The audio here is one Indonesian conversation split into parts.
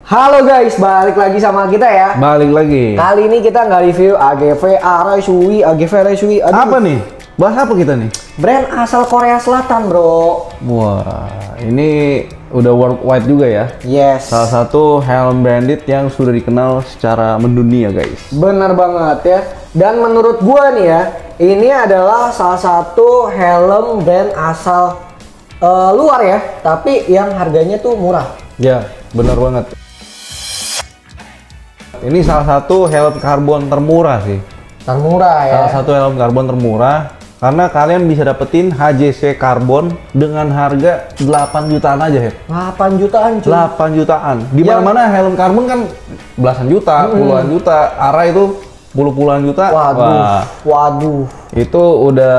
Halo guys, balik lagi sama kita ya. Balik lagi. Kali ini kita nggak review AGV Arai Shui. Apa nih? Bahas apa kita nih? Brand asal Korea Selatan, bro. Wah, ini udah worldwide juga ya. Yes. Salah satu helm branded yang sudah dikenal secara mendunia, guys. Bener banget ya. Dan menurut gua nih ya, ini adalah salah satu helm brand asal luar ya, tapi yang harganya tuh murah. Ya, bener banget. Ini salah satu helm karbon termurah sih. Termurah ya. Salah satu helm karbon termurah karena kalian bisa dapetin HJC karbon dengan harga 8 jutaan aja ya. 8 jutaan cuy. 8 jutaan. Di mana-mana helm karbon kan belasan juta, puluhan juta. Arai itu puluhan juta. Waduh. Itu udah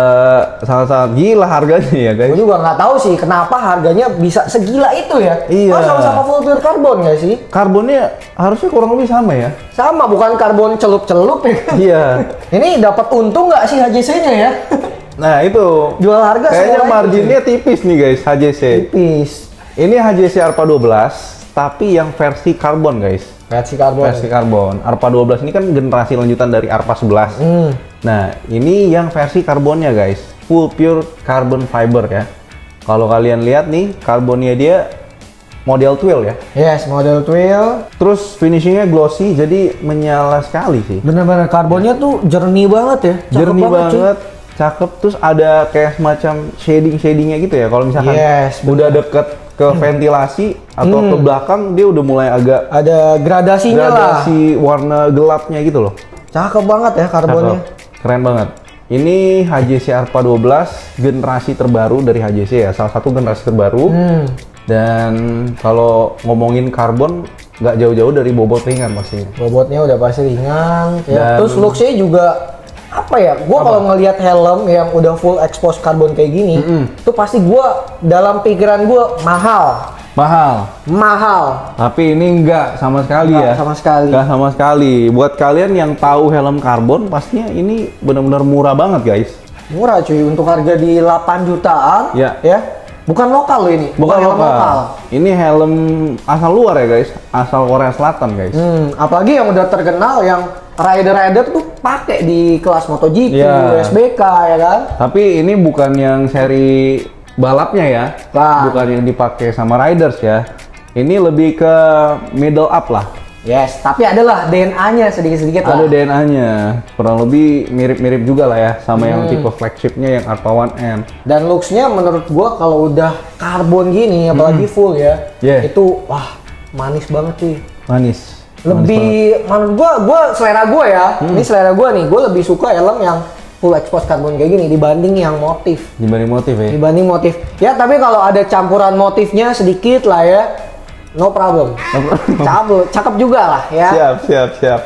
sangat-sangat gila harganya ya guys. Gue juga nggak tahu sih kenapa harganya bisa segila itu ya. Iya. Sama-sama full pure karbon nggak sih? Karbonnya harusnya kurang lebih sama ya. Sama, bukan karbon celup-celup ya. Iya. Ini dapat untung nggak sih HJC-nya ya? Nah itu. Jual harga kayaknya marginnya tipis nih guys HJC. Tipis. Ini HJC Arpa 12 tapi yang versi karbon guys. Versi karbon. Versi karbon. Arpa 12 ini kan generasi lanjutan dari Arpa 11. Nah, ini yang versi karbonnya guys. Full pure carbon fiber ya. Kalau kalian lihat nih, karbonnya dia model twill ya. Yes, model twill. Terus finishingnya glossy, jadi menyala sekali sih. Bener-bener karbonnya tuh jernih banget ya. Cakep Jernih banget, cuy. cakep. Terus ada kayak semacam shading-shadingnya gitu ya. Kalau misalkan udah deket ke ventilasi atau ke belakang, dia udah mulai agak ada gradasinya lah. gradasi warna gelapnya gitu loh. Cakep banget ya karbonnya. Cakep. Keren banget. Ini HJC Arpa 12 generasi terbaru dari HJC ya, salah satu generasi terbaru. Dan kalau ngomongin karbon, nggak jauh-jauh dari bobot ringan pastinya. Bobotnya udah pasti ringan. Ya. Terus looks-nya juga apa ya? Gua kalau ngelihat helm yang udah full expose karbon kayak gini, tuh pasti gua dalam pikiran gua mahal. Tapi ini enggak sama sekali ya. Enggak sama sekali. Buat kalian yang tahu helm karbon, pastinya ini benar-benar murah banget guys. Murah cuy, untuk harga di 8 jutaan. Ya. Bukan lokal loh ini. Bukan helm lokal. Ini helm asal luar ya guys, asal Korea Selatan guys. Apalagi yang udah terkenal yang rider tuh pakai di kelas MotoGP, USBK ya kan. Tapi ini bukan yang seri balapnya ya, bukan yang dipakai sama riders ya. Ini lebih ke middle up lah. Yes, tapi adalah DNA-nya sedikit-sedikit lah. Ada DNA-nya, kurang lebih mirip-mirip juga lah ya sama yang tipe flagshipnya yang Arpa 1M. Dan looks-nya menurut gua kalau udah karbon gini, apalagi full ya, itu wah manis banget cuy. Manis. Lebih menurut gua selera gua ya, ini selera gua nih, gua lebih suka helm yang full expose karbon kayak gini dibanding yang motif. Dibanding motif. Ya, tapi kalau ada campuran motifnya sedikit lah ya, no problem. Cakep juga lah ya. Siap.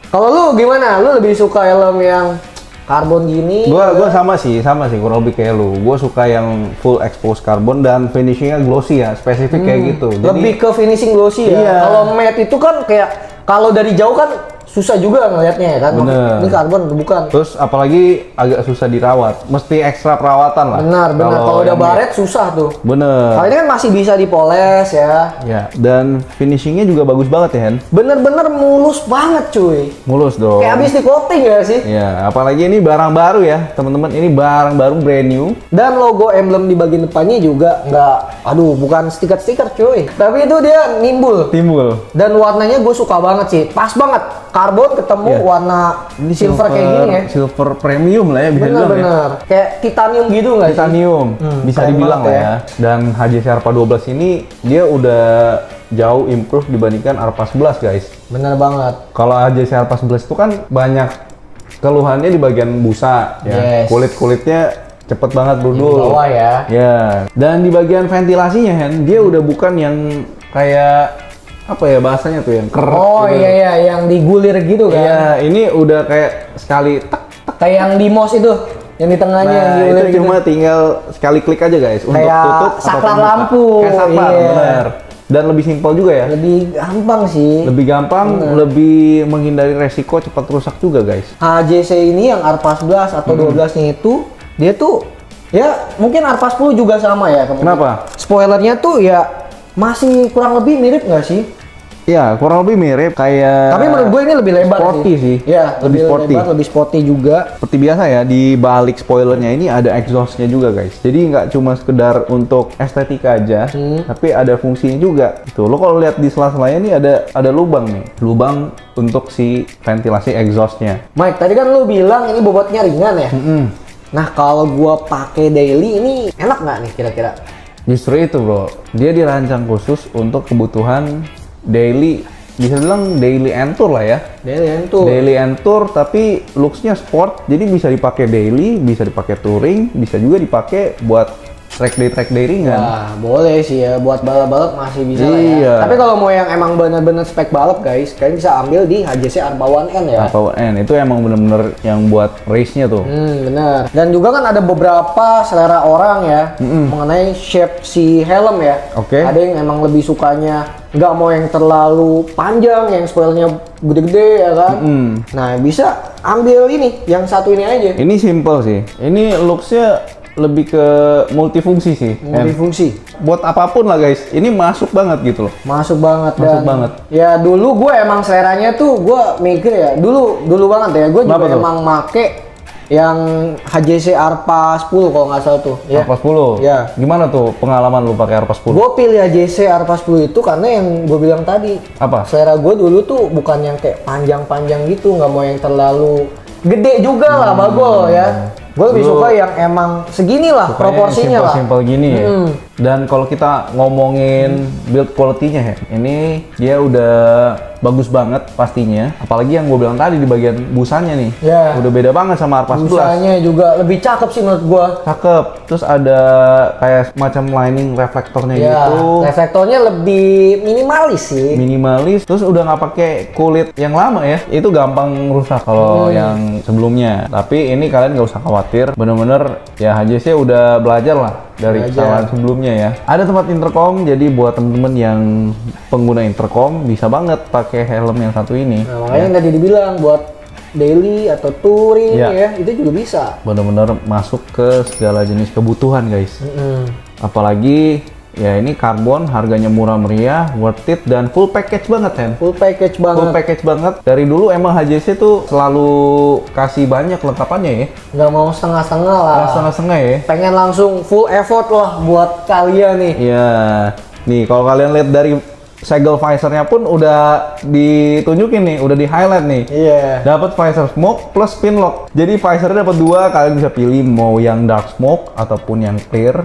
Kalau lu gimana? Lu lebih suka helm yang karbon gini? Gua sama sih kurang lebih kayak lu. Gua suka yang full expose karbon dan finishingnya glossy ya, spesifik kayak gitu. Jadi, lebih ke finishing glossy ya. Iya. Kalau matte itu kan kayak kalau dari jauh kan susah juga ngelihatnya ya kan. Bener. Ini karbon bukan. Terus apalagi agak susah dirawat, mesti ekstra perawatan lah. Benar. Kalau udah baret susah tuh. Bener. Kalau ini kan masih bisa dipoles ya. Ya, dan finishingnya juga bagus banget ya Hen. Bener-bener mulus banget cuy. Mulus dong. Kayak habis di coating ya sih. Ya, apalagi ini barang baru ya teman-teman. Ini barang baru brand new. Dan logo emblem di bagian depannya juga nggak, bukan stiker-stiker cuy. Tapi itu dia timbul. Dan warnanya gue suka banget sih. Pas banget. Karbon ketemu warna ini silver kayak gini ya. Silver premium lah ya bisa dibilang ya. Bener. Kayak titanium gitu nggak sih? Titanium. Bisa dibilang lah ya. Dan HJC Arpa 12 ini dia udah jauh improve dibandingkan Arpa 11 guys. Bener banget. Kalau HJC Arpa 11 itu kan banyak keluhannya di bagian busa ya. Kulit-kulitnya cepet banget brudul. Di bawah ya. Ya. Dan di bagian ventilasinya Hen, dia udah bukan yang kayak apa ya bahasanya tuh yang gitu. Iya, yang digulir gitu kan. Iya, ini udah kayak sekali kayak yang di MOS itu, yang di tengahnya yang digulir itu gitu. Cuma tinggal sekali klik aja guys untuk kayak tutup saklar lampu. Kayak saklar, benar. Dan lebih simpel juga ya. Lebih gampang sih. Lebih gampang, lebih menghindari resiko cepat rusak juga guys. HJC ini yang Arpa 11 atau 12-nya itu, dia tuh ya mungkin Arpa 10 juga sama ya. Kenapa? Spoilernya tuh ya masih kurang lebih mirip nggak sih? Ya, kurang lebih mirip kayak. Tapi menurut gue ini lebih lebar sporty sih. Ya, lebih sporty. lebar, lebih sporty juga. Seperti biasa ya, di balik spoilernya ini ada exhaustnya juga guys. Jadi nggak cuma sekedar untuk estetika aja, tapi ada fungsinya juga. Tuh, lo kalau lihat di sela-selanya ini ada lubang nih, lubang untuk si ventilasi exhaustnya. Mike, tadi kan lu bilang ini bobotnya ringan ya. Nah, kalau gua pakai daily ini enak nggak nih kira-kira? Justru itu bro, dia dirancang khusus untuk kebutuhan daily, bisa bilang daily and tour lah ya. Daily and tour tapi looks-nya sport, jadi bisa dipakai daily, bisa dipakai touring, bisa juga dipakai buat track day ringan. Wah, boleh sih ya, buat balap-balap masih bisa lah ya. Tapi kalau mau yang emang bener-bener spek balap guys, kalian bisa ambil di HJC Arpa 1N ya. Arpa 1N itu emang bener-bener yang buat race-nya tuh. Bener. Dan juga kan ada beberapa selera orang ya mengenai shape si helm ya. Oke. Ada yang emang lebih sukanya nggak mau yang terlalu panjang, yang spoilnya gede-gede ya kan. Nah, bisa ambil ini, yang satu ini aja. Ini simple sih. Ini looks-nya lebih ke multifungsi sih. Multifungsi. Buat apapun lah guys, ini masuk banget gitu loh. Masuk banget. Masuk banget. Ya dulu gue emang seleranya tuh gue mikir ya, dulu banget ya, gue juga emang make yang HJC Arpa 10 kalau nggak salah tuh. Ya. Arpa 10? Ya. Gimana tuh pengalaman lu pakai Arpa 10? Gue pilih HJC Arpa 10 itu karena yang gue bilang tadi. Apa? Selera gue dulu tuh bukan yang kayak panjang-panjang gitu, nggak mau yang terlalu gede juga lah bagol ya. Gue lebih suka yang emang segini lah proporsinya lah. Simple gini ya. Dan kalau kita ngomongin build quality-nya ya, ini dia udah bagus banget pastinya. Apalagi yang gue bilang tadi di bagian busanya nih, udah beda banget sama Arpa 11. Busanya juga lebih cakep sih menurut gue. Cakep. Terus ada kayak macam lining reflektornya gitu. Reflektornya lebih minimalis sih. Minimalis. Terus udah nggak pakai kulit yang lama ya. Itu gampang rusak kalau yang sebelumnya. Tapi ini kalian nggak usah khawatir. Bener-bener ya HJC udah belajar lah dari kesalahan sebelumnya ya. Ada tempat intercom, jadi buat temen-temen yang pengguna intercom bisa banget pakai helm yang satu ini. Nah, makanya yang tadi dibilang buat daily atau touring ya, itu juga bisa. Bener-bener masuk ke segala jenis kebutuhan guys. Apalagi ya ini karbon, harganya murah meriah, worth it, dan full package banget Hen. Full package banget. Dari dulu emang HJC tuh selalu kasih banyak lengkapannya ya. Nggak mau setengah-setengah lah. Setengah-setengah ya. Pengen langsung full effort lah buat kalian nih. Iya. Nih kalau kalian lihat dari segel visornya pun udah ditunjukin nih, udah di highlight nih. Dapat visor smoke plus pin lock. Jadi visornya dapat dua, kalian bisa pilih mau yang dark smoke ataupun yang clear.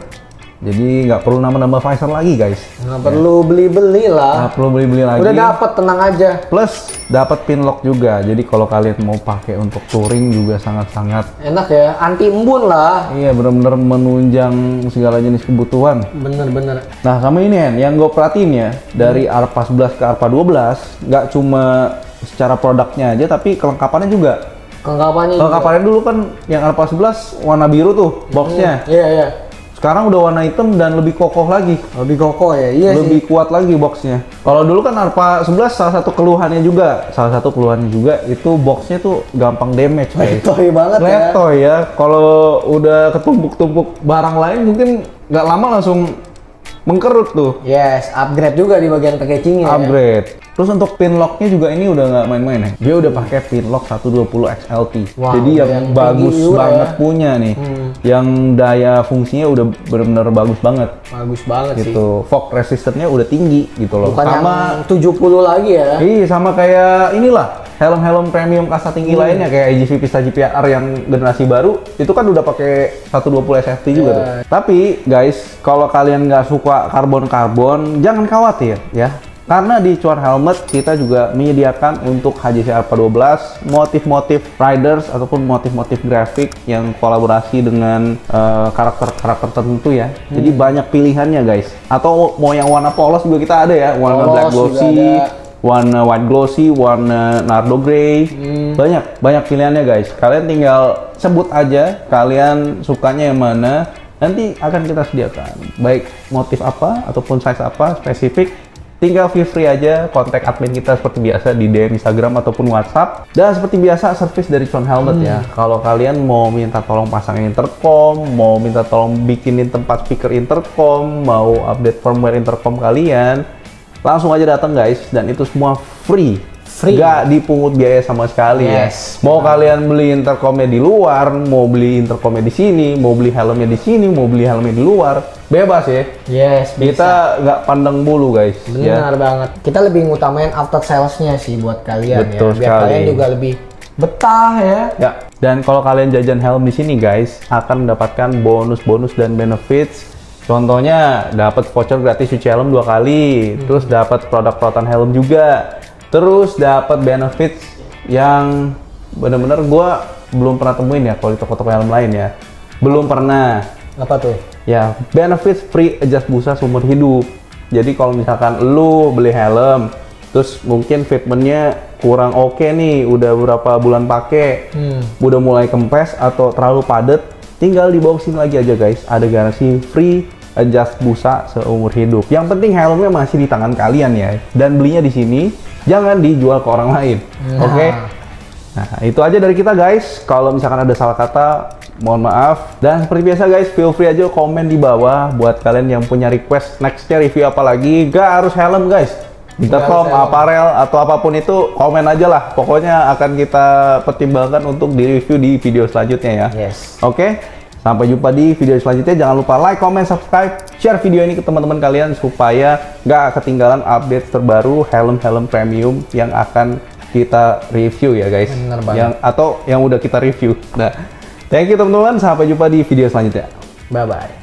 Jadi nggak perlu nambah-nambah visor lagi guys. Nggak perlu beli-beli lah. Nggak perlu beli-beli lagi. Udah dapat, tenang aja. Plus dapat pin lock juga. Jadi kalau kalian mau pakai untuk touring juga sangat-sangat enak ya, anti embun lah. Iya, bener-bener menunjang segala jenis kebutuhan. Bener-bener. Nah sama ini yang gue perhatiin ya, dari Arpa 11 ke Arpa 12 nggak cuma secara produknya aja, tapi kelengkapannya juga. Kelengkapannya dulu kan yang Arpa 11 warna biru tuh boxnya. Iya. Sekarang udah warna hitam dan lebih kokoh lagi. Lebih kokoh ya, iya sih. Lebih kuat lagi boxnya. Kalau dulu kan Arpa 11 salah satu keluhannya juga itu boxnya tuh gampang damage. Letoy banget Letoy ya. Kalau udah ketumpuk-tumpuk barang lain mungkin nggak lama langsung mengkerut tuh. Yes, upgrade juga di bagian packagingnya. Upgrade. Terus untuk pin locknya juga ini udah nggak main-main ya. Dia udah pakai pin lock 120 XLT. Wow, jadi yang bagus banget punya nih. Yang daya fungsinya udah benar-benar bagus banget. Bagus banget gitu. Fog resistance-nya udah tinggi gitu loh. Bukan sama yang 70 lagi ya. Iya, sama kayak inilah helm-helm premium kasta tinggi lainnya kayak AGV Pista GPR yang generasi baru itu kan udah pakai 120 SFT juga tuh. Tapi guys, kalau kalian nggak suka karbon-karbon, jangan khawatir ya. Karena di Cuan Helmet kita juga menyediakan untuk HJC Arpa 12 motif-motif riders ataupun motif-motif grafik yang kolaborasi dengan karakter-karakter tertentu ya. Jadi banyak pilihannya guys. Atau mau yang warna polos juga kita ada ya, warna black glossy, warna white glossy, warna nardo grey. Banyak pilihannya guys. Kalian tinggal sebut aja kalian sukanya yang mana, nanti akan kita sediakan. Baik motif apa ataupun size apa spesifik. Tinggal feel free aja kontak admin kita seperti biasa di DM Instagram ataupun WhatsApp. Dan seperti biasa service dari Cuan Helmet ya. Kalau kalian mau minta tolong pasangin intercom, mau minta tolong bikinin tempat speaker intercom, mau update firmware intercom kalian, langsung aja datang guys, dan itu semua free. Nggak dipungut biaya sama sekali ya. Mau kalian beli intercomnya di luar, mau beli intercomnya di sini, mau beli helmnya di sini, mau beli helmnya di luar, bebas ya. Kita nggak pandang bulu guys. Benar banget. Kita lebih ngutamain after salesnya sih buat kalian. Betul ya. Biar sekali. kalian juga lebih betah ya. Dan kalau kalian jajan helm di sini guys, akan mendapatkan bonus-bonus dan benefits. Contohnya dapat voucher gratis cuci helm 2 kali, terus dapat produk perawatan helm juga. Terus dapat benefits yang bener-bener gua belum pernah temuin ya kalau di toko-toko helm lain ya. Belum pernah. Apa tuh? Ya, benefits free adjust busa seumur hidup. Jadi kalau misalkan lu beli helm, terus mungkin fitmentnya kurang oke nih, udah beberapa bulan pakai, udah mulai kempes atau terlalu padat, tinggal diboxing lagi aja guys. Ada garansi free adjust busa seumur hidup. Yang penting helmnya masih di tangan kalian ya. Dan belinya di sini. Jangan dijual ke orang lain, oke? Nah, itu aja dari kita guys. Kalau misalkan ada salah kata, mohon maaf. Dan seperti biasa guys, feel free aja komen di bawah buat kalian yang punya request nextnya review apa lagi. Gak harus helm guys, intercom, apparel, atau apapun itu komen aja lah. Pokoknya akan kita pertimbangkan untuk di-review di video selanjutnya ya. Oke? Sampai jumpa di video selanjutnya. Jangan lupa like, comment, subscribe, share video ini ke teman-teman kalian supaya nggak ketinggalan update terbaru helm-helm premium yang akan kita review ya guys. Yang udah kita review. Nah, thank you teman-teman. Sampai jumpa di video selanjutnya. Bye-bye.